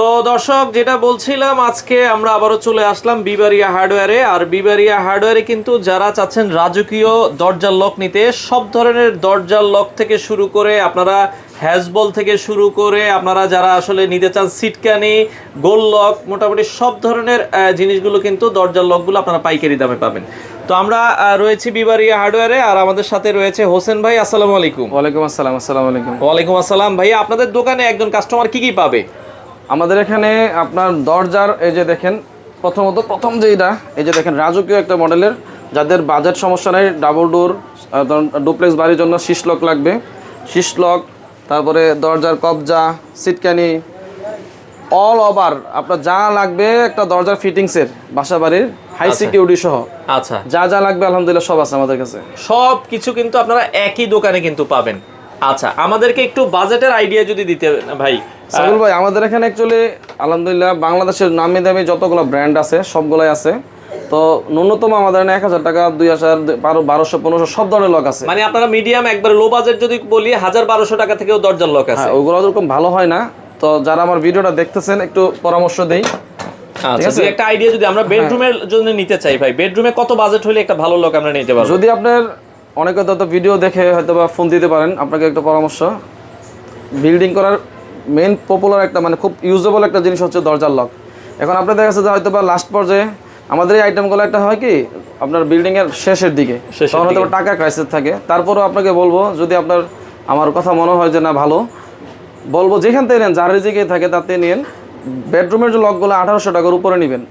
তো দর্শক যেটা বলছিলাম, আজকে আমরা আবারও চলে আসলাম বিবারিয়া হার্ডওয়্যারে। আর বিবারিয়া হার্ডওয়্যারে কিন্তু যারা চাচ্ছেন রাজকীয় দরজার লক নিতে, সব ধরনের দরজার লক থেকে শুরু করে আপনারা হ্যাজবল থেকে শুরু করে আপনারা যারা আসলে নিতে চান সিটকানি, গোল লক, মোটামুটি সব ধরনের জিনিসগুলো কিন্তু দরজার লকগুলো আপনারা পাইকারি দামে পাবেন। তো আমরা রয়েছি বিবারিয়া হার্ডওয়্যারে, আর আমাদের সাথে রয়েছে হোসেন ভাই। আসসালামু আলাইকুম। ওয়ালাইকুম আসসালাম। আসসালামু আলাইকুম। ওয়ালাইকুম আসসালাম। ভাই, আপনাদের দোকানে একজন কাস্টমার কি কি পাবে? আমাদের এখানে আপনার দরজার এই যে দেখেন, প্রথম যেটা এই যে দেখেন রাজকীয় একটা মডেলের, যাদের বাজেট সমস্যা নেই, ডাবল ডোর ডুপ্লেক্স বাড়ির জন্য শীষ লক লাগবে, শীষ লক, তারপরে দরজার কবজা, সিটকানি, অল ওভার আপনার যা লাগবে একটা দরজার ফিটিংসের বাসা বাড়ির হাই সিকিউরিটি সহ আচ্ছা, যা যা লাগবে আলহামদুলিল্লাহ সব আছে আমাদের কাছে। সব কিছু কিন্তু আপনারা একই দোকানে কিন্তু পাবেন। আচ্ছা, আমাদেরকে একটু বাজেটের আইডিয়া যদি দিতে ভাই। সাইফুল ভাই, আমাদের এখানে অ্যাকচুয়ালি আলহামদুলিল্লাহ বাংলাদেশের নামি দামি যতগুলো ব্র্যান্ড আছে সবগুলাই আছে। তো ন্যূনতম আমাদের 1000 টাকা, 2000, 1200, 1500 সব ধরনের লক আছে। মানে আপনারা মিডিয়াম একবার লো বাজেট যদি বলি 1000-1200 টাকা থেকেও দরজার লক আছে। হ্যাঁ, ওগুলো ওরকম ভালো হয় না। তো যারা আমার ভিডিওটা দেখতেছেন একটু পরামর্শ দেই। আচ্ছা, যদি একটা আইডিয়া যদি আমরা বেডরুমের জন্য নিতে চাই ভাই, বেডরুমে কত বাজেট হলে একটা ভালো লক আমরা নিতে পারবো? যদি আপনার অনেকে তো ভিডিও দেখে হয়তো বা ফোন দিতে পারেন, আপনাকে একটা পরামর্শ, বিল্ডিং করার মেইন পপুলার একটা মানে খুব ইউজেবল একটা জিনিস হচ্ছে দরজার লক। এখন আপনার দেখা যাচ্ছে যে হয়তো বা লাস্ট পর্যায়ে আমাদের এই আইটেমগুলো একটা হয় কি আপনার বিল্ডিংয়ের শেষের দিকে, তখন হয়তো টাকা ক্রাইসিস থাকে। তারপরেও আপনাকে বলবো, যদি আপনার আমার কথা মনে হয় যে না ভালো, বলবো যেখান থেকে নেন, যার রিজিকে থাকে তাতে নিন। বেডরুমের যে লকগুলো 1800 টাকার উপরে নেবেন,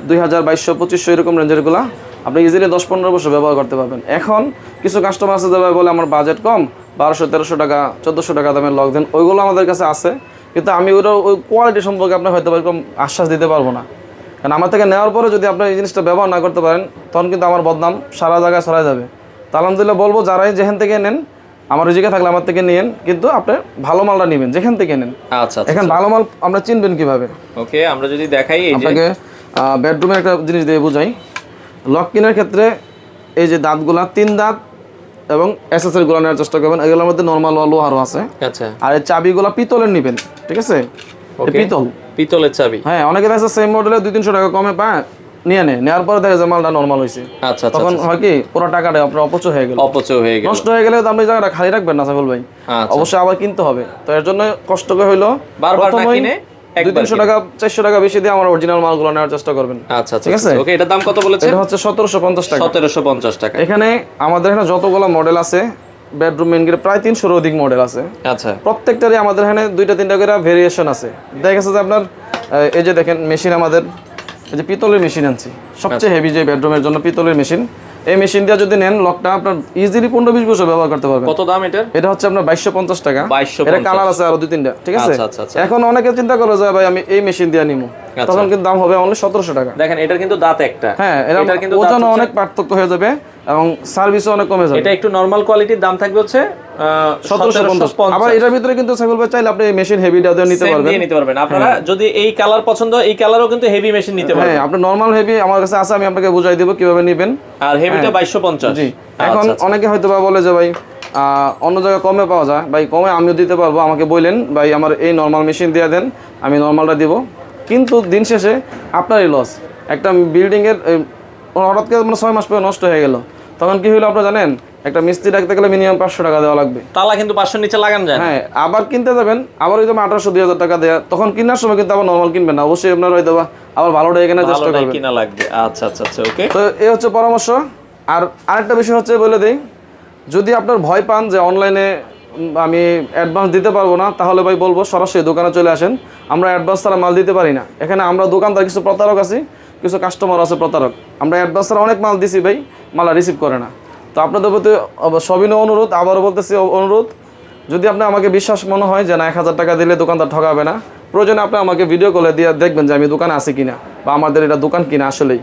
2000, 2200, 2500 এরকম রেঞ্জেরগুলো আপনি ইজিলি 10-15 বছর ব্যবহার করতে পারবেন। এখন কিছু কাস্টমার আছে যাবে বলে আমার বাজেট কম, 1200-1300 টাকা, 1400 টাকা দামের লক দেন, ওইগুলো আমাদের কাছে আছে। কিন্তু আমি ওই কোয়ালিটি সম্পর্কে আপনার হয়তো এরকম আশ্বাস দিতে পারবো না, কারণ আমার থেকে নেওয়ার পরে যদি আপনি এই জিনিসটা ব্যবহার না করতে পারেন, তখন কিন্তু আমার বদনাম সারা জায়গায় ছড়ায় যাবে। তো আলহামদুলিল্লাহ বলবো, যারাই যেখান থেকে নেন, আমার রিজিকে থাকলে আমার থেকে নিন, কিন্তু আপনি ভালো মালটা নেবেন যেখান থেকে নেন। আচ্ছা, এখন ভালো মাল আমরা চিনবেন কিভাবে? ওকে, আমরা যদি দেখাই, এই যে আপনাকে বেডরুমের একটা জিনিস দিয়ে বুঝাই। লক কেনার ক্ষেত্রে এই যে দাঁতগুলা 3 দাঁত এবং এসএসএর গুলো নেওয়ার চেষ্টা করবেন। এগুলোর মধ্যে নর্মাল লোহারও আছে। আচ্ছা, আর এই চাবিগুলো পিতলের নেবেন, ঠিক আছে? পিতলের চাবি। হ্যাঁ, অনেকে দেখা সেম মডেলে 200-300 টাকা কমে পায়, নিয়ে নেওয়ার পরে দেখা যায় মালটা নর্মাল হয়েছে। আচ্ছা, তখন হয় কি পুরো টাকাটা আপনার অপচয় হয়ে গেল, নষ্ট হয়ে গেলে তো আপনি জায়গাটা খালি রাখবেন না সাইফুল ভাই, অবশ্যই আবার কিনতে হবে। তো এর জন্য কষ্ট করে হইলো বারবার না কিনে 200-300 টাকা, 400 টাকা বেশি দিয়ে আমার অরিজিনাল মালগুলো নেওয়ার চেষ্টা করবেন। আচ্ছা, ঠিক আছে। ওকে, এটার দাম কত বলেছেন? এটা হচ্ছে 1750 টাকা। 1750 টাকা। এখানে আমাদের এখানে যতগুলো মডেল আছে বেডরুম মেইন গেটে প্রায় 300-এর অধিক মডেল আছে। আচ্ছা, প্রত্যেকটারই আমাদের এখানে 2-3টা করে ভেরিয়েশন আছে। দেখা গেছে যে আপনার এই যে দেখেন মেশিন, আমাদের এই যে পিতলের মেশিন আনছি, সবচেয়ে হেভি যে বেডরুমের জন্য পিতলের মেশিন। এই মেশিন দিয়ে যদি নেন, লকটা আপনার ইজিলি 15-20 বছর ব্যবহার করতে পারবেন। কত দাম এটার? এটা হচ্ছে আপনার 2250 টাকা। এটা কালার আছে আরো 2-3টা, ঠিক আছে? আচ্ছা। এখন অনেকে চিন্তা করে যে ভাই আমি এই মেশিন দিয়ে নিবো, তখন কিন্তু দাম হবে অনলি 1700 টাকা। দেখেন, এটার কিন্তু দাঁত একটা। হ্যাঁ, এটার কিন্তু ওজন অনেক পার্থক্য হয়ে যাবে এবং সার্ভিসও অনেক কমে যাবে। এটা একটু নরমাল কোয়ালিটির দাম থাকবে হচ্ছে 1750। আবার এটার ভিতরে কিন্তু সাইকেল ভাই চাইলে আপনি এই মেশিন হেভিটা দিয়ে নিতে পারবেন। আপনারা যদি এই কালার পছন্দ, এই কালারও কিন্তু হেভি মেশিন নিতে পারবেন। হ্যাঁ, আপনি নরমাল হেভি আমার কাছে আছে, আমি আপনাকে বুঝাই দেব কিভাবে নেবেন। আর হেভিটা 2250। জি। এখন অনেকে হয়তো বা বলে যে ভাই অন্য জায়গায় কমে পাওয়া যায়, ভাই কমে আমিও দিতে পারবো, আমাকে বললেন ভাই আমার এই নরমাল মেশিন দিয়ে দেন, আমি নরমালটা দিব। কিন্তু দিন শেষে আপনারই লস। একটা বিল্ডিংয়ের হঠাৎ করে 6 মাস পরে নষ্ট হয়ে গেল, তখন কি হলো আপনারা জানেন? একটা মিস্ত্রি রাখতে গেলে মিনিমাম 500 টাকা দেওয়া লাগবে। তালা কিন্তু 500 নিচে লাগানো যায়। হ্যাঁ, আবার কিনতে যাবেন, আবার ওই 1800-2000 টাকা দেয়া, তখন কেনার সময় কিন্তু আবার নরমাল কিনবেন না, অবশ্যই আপনার হয়তো আবার ভালোটা এখানে চেষ্টা করবেন, কিনা লাগবে। আচ্ছা, ওকে। তো এই হচ্ছে পরামর্শ। আর আরেকটা বিষয় হচ্ছে বলে দেই, যদি আপনার ভয় পান যে অনলাইনে আমি অ্যাডভান্স দিতে পারবো না, তাহলে ভাই বলবো সরাসরি দোকানে চলে আসেন। আমরা অ্যাডভান্স ছাড়া মাল দিতে পারি না। এখানে আমরা দোকানদার কিছু প্রতারক আছি, কিছু কাস্টমার আছে প্রতারক। আমরা অ্যাডভান্স ছাড়া অনেক মাল দিছি ভাই, মাল রিসিভ করে না। তো আপনাদের প্রতি সবিনয় অনুরোধ, আবারও বলতেছি অনুরোধ, যদি আপনি আমাকে বিশ্বাস মনে হয় যে না 1000 টাকা দিলে দোকানদার ঠকাবে না, প্রয়োজনে আপনি আমাকে ভিডিও কলে দিয়ে দেখবেন যে আমি দোকানে আছি কিনা বা আমাদের এটা দোকান কিনা আসলেই,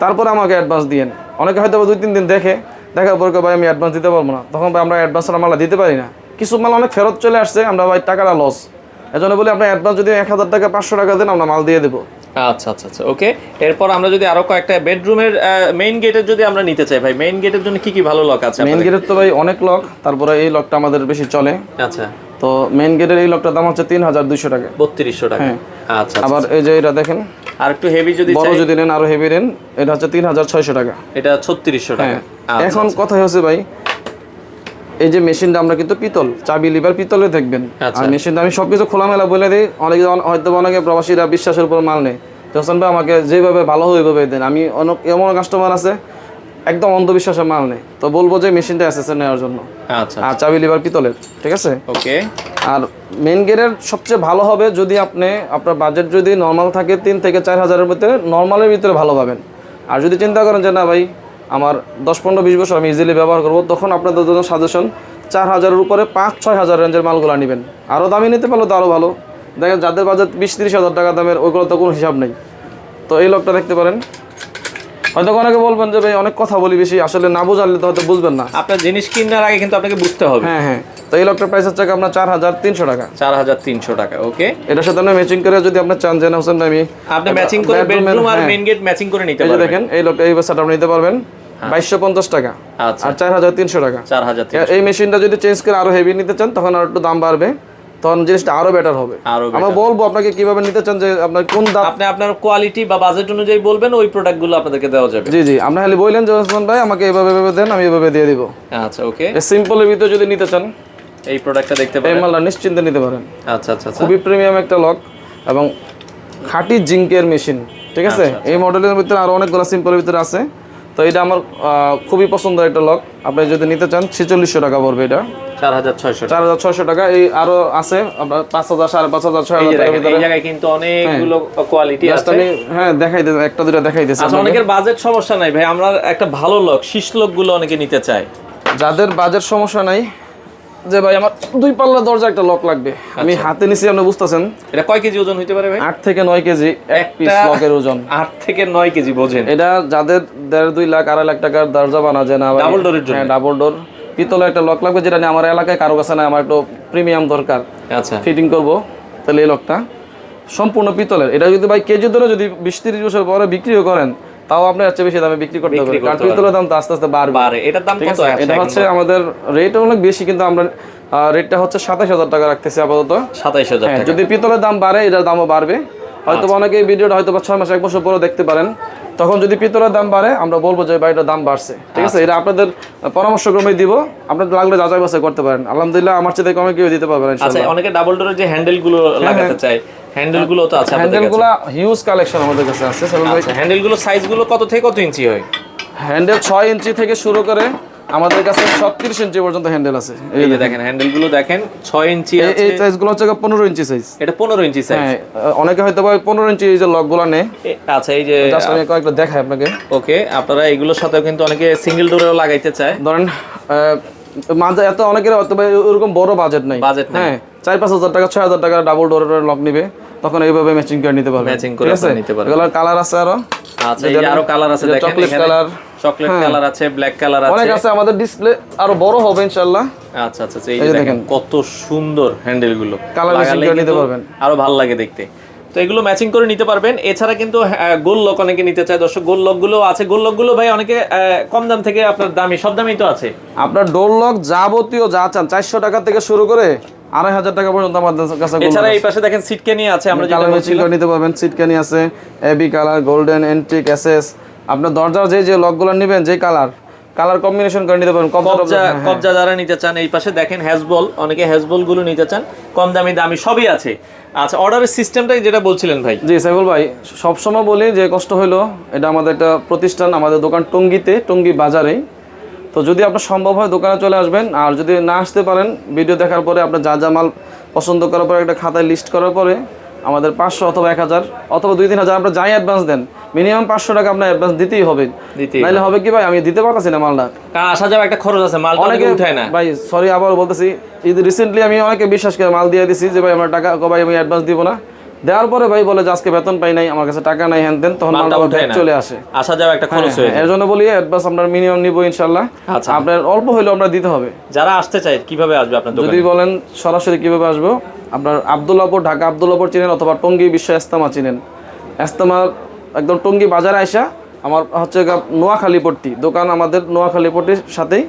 তারপরে আমাকে অ্যাডভান্স দিয়েন। অনেকে হয়তো 2-3 দিন দেখার পর ভাই আমি অ্যাডভান্স দিতে পারবো না, তখন ভাই আমরা অ্যাডভান্স মাল দিতে পারি না। কিছু মাল অনেক ফেরত চলে আসছে, আমরা ভাই টাকাটা লস। এজন্য বলি আপনি অ্যাডভান্স যদি 1000 টাকা 500 টাকা দেন, আমরা মাল দিয়ে দেবো। আচ্ছা, ওকে। এরপর আমরা যদি আরো কয়েকটা বেডরুমের মেইন গেটের যদি আমরা নিতে চাই ভাই, মেইন গেটের জন্য কি কি ভালো লক আছে? মেইন গেটের তো ভাই অনেক লক, তারপরে এই লকটা আমাদের বেশি চলে। আচ্ছা, তো মেইন গেটের এই লকটার দাম হচ্ছে 3200 টাকা। 3200 টাকা। হ্যাঁ। আচ্ছা, আবার এই যে এটা দেখেন, আর একটু হেভি যদি বড় চাই, যদি নেন আরো হেভি নেন, এটা হচ্ছে 3600 টাকা। এটা 3600 টাকা। হ্যাঁ। এখন কথা হচ্ছে ভাই, এই যে মেশিনটা আমরা কিন্তু পিতল, চাবি লিভার পিতলে দেখবেন। আর মেশিনটা আমি সবকিছু খোলামেলা বলে দিই, হয়তো অনেকে প্রবাসীরা বিশ্বাসের উপর মাল নেই। হোসেন ভাই আমাকে যেভাবে ভালো হয় ওইভাবে দেন। আমি অনেক এমন কাস্টমার আছে একদম অন্ধবিশ্বাসের মাল নেই, তো বলবো যে মেশিনটা এসেছে নেওয়ার জন্য। আচ্ছা, আর চাবি লিভার পিতলের, ঠিক আছে। ওকে। আর মেইন গেটের সবচেয়ে ভালো হবে যদি আপনার বাজেট যদি নর্মাল থাকে 3 থেকে 4 হাজারের ভিতরে, নর্মালের ভিতরে ভালো পাবেন। আর যদি চিন্তা করেন যে না ভাই আমার 10-15-20 বছর আমি ইজিলি ব্যবহার করবো, তখন আপনাদের জন্য সাজেশন 4000-এর উপরে 5-6 হাজার রেঞ্জের মালগুলো নেবেন। আরও দামি নিতে পারলে তো আরও ভালো। দেখেন যাদের বাজেট 20-30 হাজার টাকা দামের, ওইগুলো তো কোনো হিসাব নেই। তো এই লকটা দেখতে পারেন। হয়তো অনেকে বলবেন যে ভাই অনেক কথা বলি বেশি, আসলে না বুঝালে তো হয়তো বুঝবেন না। আপনার জিনিস কেনার আগে কিন্তু আপনাকে বুঝতে হবে। হ্যাঁ হ্যাঁ। তো এই লকটার প্রাইস হচ্ছে আপনার 4300 টাকা। 4300 টাকা, ওকে। এটার সাথে আপনি ম্যাচিং করে যদি আপনি চান, জেনে হোসেন আমি আপনি ম্যাচিং করে বেডরুম আর মেইন গেট ম্যাচিং করে নিতে পারবেন। দেখেন এই লকটা এই সেটআপ নিতে পারবেন 2250 টাকা। আচ্ছা। আর 4300 টাকা। 4300। এই মেশিনটা যদি চেঞ্জ করে আরো হেভি নিতে চান, তখন আর একটু দাম বাড়বে, তখন জিনিসটা আরো বেটার হবে। আমরা বলবো আপনাকে কিভাবে নিতে চান, যে আপনার কোন দাম, আপনি আপনার কোয়ালিটি বা বাজেট অনুযায়ী বলবেন, ওই প্রোডাক্টগুলো আপনাদেরকে দেওয়া যাবে। জি জি, আপনি খালি বললেন যে ওসমান ভাই আমাকে এইভাবে দেন, আমি এইভাবে দিয়ে দিব। আচ্ছা, ওকে। সিম্পলের ভিতরে যদি নিতে চান, এই প্রোডাক্টটা দেখতে এই পারেন, মালটা নিশ্চিন্তে নিতে পারেন। আচ্ছা আচ্ছা আচ্ছা। খুবই প্রিমিয়াম একটা লক এবং খাঁটি জিঙ্কের মেশিন, ঠিক আছে। এই মডেলের ভিতরে আরো অনেকগুলো সিম্পলের ভিতরে আছে। তো এটা আমার খুবই পছন্দের একটা লক। আপনি যদি নিতে চান 4600 টাকা পড়বে এটা। 4600 টাকা। এই আরো আছে আপনার 5000, 5500, 6000 টাকার ভিতরে। এই জায়গায় কিন্তু অনেকগুলো কোয়ালিটি আছে। আমি দেখাই দেব, একটা দুটো দেখাই দিয়েছি। আচ্ছা, অনেকের বাজেট সমস্যা নাই ভাই, আমরা একটা ভালো লক, শীর্ষ লকগুলো অনেকে নিতে চায়। যাদের বাজেট সমস্যা নাই, যে ভাই আমার 2 পাল্লা দরজা একটা লক লাগবে, আমি হাতে নিছি, আপনি বুঝতেছেন। এটা কয় কেজি ওজন হইতে পারে ভাই? 8 থেকে 9 কেজি এক পিস লকের ওজন। 8 থেকে 9 কেজি বোঝেন। এটা যাদের 1.5-2 লাখ 2.5 লাখ টাকার দরজা বানা যায় না, ডাবল ডোরের জন্য। হ্যাঁ, ডাবল ডোর পিতলের একটা লক লাগবে, যেটা নিয়ে আমার এলাকায় কারো কাছে না, আমার একটু প্রিমিয়াম দরকার। আচ্ছা, ফিটিং করব, তাহলে এই লকটা সম্পূর্ণ পিতলের। এটা যদি ভাই কেজি ধরে যদি 20-30 বছর পরে বিক্রিও করেন, তাও আপনি এর চেয়ে বেশি দামে বিক্রি করতে পারবেন, কারণ পিতলের দাম তো আস্তে আস্তে বাড়বে। এটার দাম কত? এটা হচ্ছে আমাদের রেট অনেক বেশি, কিন্তু আমরা রেটটা হচ্ছে 27000 টাকা রাখতেছি আপাতত। 27000 টাকা। যদি পিতলের দাম বাড়ে, এটার দামও বাড়বে। হয়তো অনেকে এই ভিডিওটা হয়তো 6 মাস 1 বছর পরে দেখতে পারেন, তখন যদি পিতলের দাম বাড়ে আমরা বলবো যে ভাই এটার দাম বাড়ছে, ঠিক আছে। এটা আপনাদের পরামর্শক্রমে দিব, আপনাদের লাগলে যাচাই বাছাই করতে পারেন। আলহামদুলিল্লাহ আমার চেয়ে কমে কেউ দিতে পারবেন ইনশাআল্লাহ। আচ্ছা, অনেকে ডাবল ডোরের যে হ্যান্ডেলগুলো লাগাতে চায়, হ্যান্ডেলগুলো তো আছে আপনাদের কাছে? হ্যান্ডেলগুলো হিউজ কালেকশন আমাদের কাছে আছে। আচ্ছা, হ্যান্ডেলগুলো সাইজগুলো কত থেকে কত ইঞ্চি হয়? হ্যান্ডেল 6 ইঞ্চি থেকে শুরু করে আমাদের কাছে 36 ইঞ্চি পর্যন্ত হ্যান্ডেল আছে। এই যে দেখেন হ্যান্ডেলগুলো দেখেন, 6 ইঞ্চি আছে। এই সাইজগুলো হচ্ছে 15 ইঞ্চি সাইজ। এটা 15 ইঞ্চি সাইজ। হ্যাঁ, অনেকে হয়তো ভাই 15 ইঞ্চি এই যে লকগুলো নেয়। আচ্ছা, এই যে জাস্ট আমি কয়েকটা দেখাই আপনাকে। ওকে, আপনারা এগুলোর সাথেও কিন্তু অনেকে সিঙ্গেল ডোরেও লাগাইতে চায়। ধরেন মাঝে এত অনেকের হয়তো ভাই ওরকম বড় বাজেট নাই। হ্যাঁ, 4-5 হাজার টাকা 6 হাজার টাকা ডাবল ডোরের লক নিবে, তখন এইভাবে ম্যাচিং করে নিতে পারবে। ম্যাচিং করে নিতে পারবে। এগুলোর কালার আছে আরো। আচ্ছা, এই যে আরো কালার আছে দেখেন, চকলেট কালার, চকলেট কালার আছে, ব্ল্যাক কালার আছে, অনেক আছে। আমাদের ডিসপ্লে আরো বড় হবে ইনশাআল্লাহ। আচ্ছা আচ্ছা, এই যে দেখেন কত সুন্দর হ্যান্ডেলগুলো, কালার ম্যাচিং করে নিতে পারবেন, আরো ভালো লাগে দেখতে। তো এগুলো ম্যাচিং করে নিতে পারবেন। এছাড়া কিন্তু গোল লক অনেকে নিতে চায় দর্শক, গোল লকগুলো আছে। গোল লকগুলো ভাই অনেকে কম দাম থেকে আপনার দামি, সব দামই তো আছে। আপনার ডোর লক যাবতীয় যা চান 400 টাকা থেকে শুরু করে 2500 টাকা পর্যন্ত আমাদের কাছে। এছাড়া এই পাশে দেখেন সিটকানি আছে, আমরা যেটা ম্যাচিং করে নিতে পারবেন। সিটকানি আছে, AB colour, golden, antique, SS. আপনার দরজার যে লকগুলো নেবেন, যে কালার কম্বিনেশন করে নিতে পারবেন। কবজা যারা নিতে চান, এই পাশে দেখেন হ্যাজবল, অনেকে হ্যাজবল গুলো নিতে চান, কম দামি সবই আছে। আচ্ছা, অর্ডারের সিস্টেমটাই যেটা বলছিলেন ভাই। জি সাইফুল ভাই, সবসময় বলি যে কষ্ট হইলো, এটা আমাদের একটা প্রতিষ্ঠান, আমাদের দোকান টঙ্গীতে, টঙ্গী বাজারেই। তো যদি আপনার সম্ভব হয় দোকানে চলে আসবেন, আর যদি না আসতে পারেন ভিডিও দেখার পরে আপনার যা মাল পছন্দ করার পরে একটা খাতায় লিস্ট করার পরে আমাদের 500 অথবা 1000 অথবা 2-3 হাজার আপনার যাই অ্যাডভান্স দেন, মিনিমাম 500 টাকা আপনার অ্যাডভান্স দিতেই হবে। নাইলে হবে কি ভাই, আমি দিতে পারতাছি না মালটা, কারণ আসা যাওয়া একটা খরচ আছে, মালটা অনেকে উঠায় না ভাই। সরি, আবার বলতেছি, রিসেন্টলি আমি অনেকে বিশ্বাস করে মাল দিয়ে দিছি যে ভাই আমার টাকা ভাই আমি অ্যাডভান্স দিব না, দেওয়ার পরে ভাই বলে যে আজকে বেতন পাই নাই, আমার কাছে টাকা নাই, হ্যান দেন, তখন মালটা উঠে চলে আসে। আসা যাওয়া একটা খরচ হয়ে যায়। এর জন্য বলি অ্যাডভান্স আপনার মিনিমাম নিব ইনশাআল্লাহ। আচ্ছা, আপনার অল্প হইলেও আমরা দিতে হবে। যারা আসতে চায় কিভাবে আসবে আপনার দোকানে? যদি বলেন সরাসরি কিভাবে আসবো, আপনার আব্দুল্লাহপুর, ঢাকা আব্দুল্লাহপুর চিনেন, অথবা টঙ্গী বিশ্ব ইস্তেমা চিনেন, ইস্তেমার একদম টঙ্গী বাজারে আইসা আমার হচ্ছে নোয়াখালী পট্টি দোকান, আমাদের নোয়াখালী পট্টির সাথেই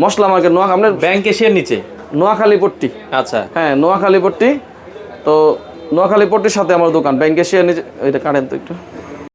মশলা মার্কেট, আপনার ব্যাংক এশিয়ার নিচে। নোয়াখালী পট্টি। আচ্ছা হ্যাঁ, নোয়াখালী পট্টি। তো নোয়াখালী পট্টির সাথে আমার দোকান, ব্যাংকে সে নিজে এটা কাটেন তো একটু।